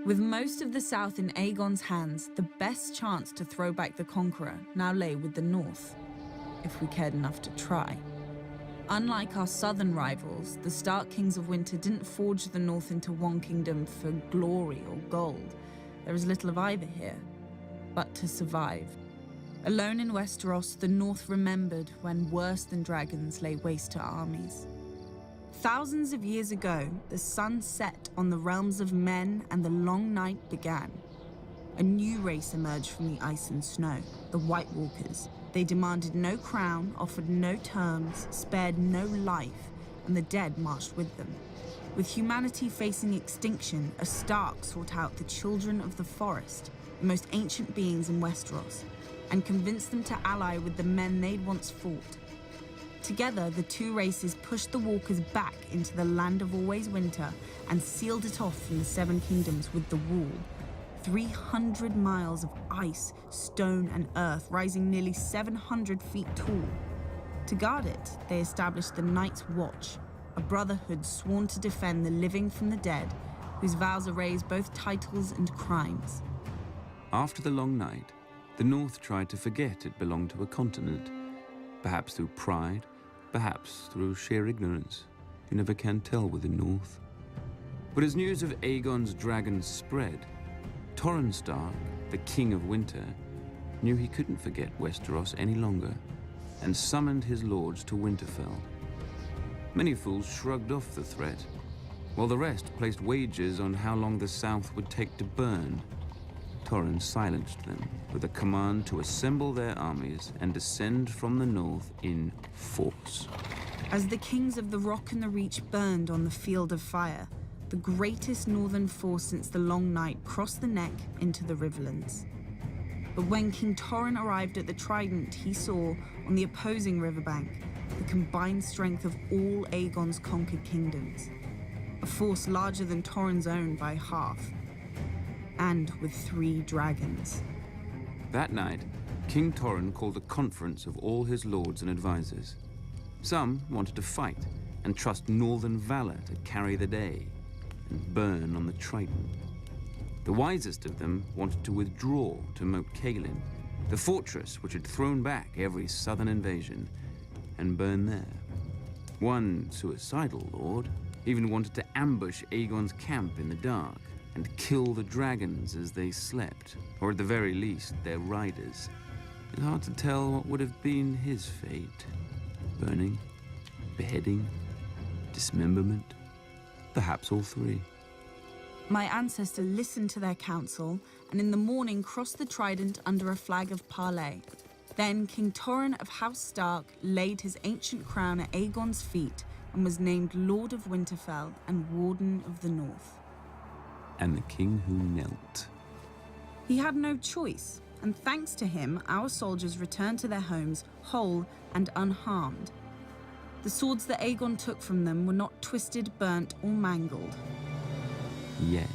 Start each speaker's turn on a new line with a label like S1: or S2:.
S1: With most of the south in Aegon's hands, the best chance to throw back the conqueror now lay with the north, if we cared enough to try. Unlike our southern rivals, the Stark Kings of Winter didn't forge the north into one kingdom for glory or gold. There is little of either here, but to survive. Alone in Westeros, the north remembered when worse than dragons lay waste to armies. Thousands of years ago, the sun set on the realms of men and the long night began. A new race emerged from the ice and snow, the White Walkers. They demanded no crown, offered no terms, spared no life, and the dead marched with them. With humanity facing extinction, a Stark sought out the children of the forest, the most ancient beings in Westeros, and convinced them to ally with the men they'd once fought. Together, the two races pushed the Walkers back into the land of always winter and sealed it off from the Seven Kingdoms with the Wall. 300 miles of ice, stone, and earth, rising nearly 700 feet tall. To guard it, they established the Night's Watch, a brotherhood sworn to defend the living from the dead, whose vows erase both titles and crimes.
S2: After the long night, the North tried to forget it belonged to a continent, perhaps through pride, perhaps through sheer ignorance. You never can tell with the North. But as news of Aegon's dragons spread, Torrhen Stark, the King of Winter, knew he couldn't forget Westeros any longer and summoned his lords to Winterfell. Many fools shrugged off the threat, while the rest placed wagers on how long the South would take to burn. Torrhen silenced them with a command to assemble their armies and descend from the north in force.
S1: As the kings of the Rock and the Reach burned on the field of fire, the greatest northern force since the Long Night crossed the neck into the Riverlands. But when King Torrhen arrived at the Trident, he saw, on the opposing riverbank, the combined strength of all Aegon's conquered kingdoms. A force larger than Torrhen's own by half, and with 3 dragons.
S2: That night, King Torrhen called a conference of all his lords and advisors. Some wanted to fight and trust northern valor to carry the day and burn on the Trident. The wisest of them wanted to withdraw to Moat Cailin, the fortress which had thrown back every southern invasion, and burn there. One suicidal lord even wanted to ambush Aegon's camp in the dark and kill the dragons as they slept, or at the very least, their riders. It's hard to tell what would have been his fate. Burning, beheading, dismemberment, perhaps all 3.
S1: My ancestor listened to their counsel, and in the morning crossed the Trident under a flag of parley. Then King Torrhen of House Stark laid his ancient crown at Aegon's feet and was named Lord of Winterfell and Warden of the North.
S2: And the king who knelt.
S1: He had no choice, and thanks to him, our soldiers returned to their homes whole and unharmed. The swords that Aegon took from them were not twisted, burnt, or mangled.
S2: Yet.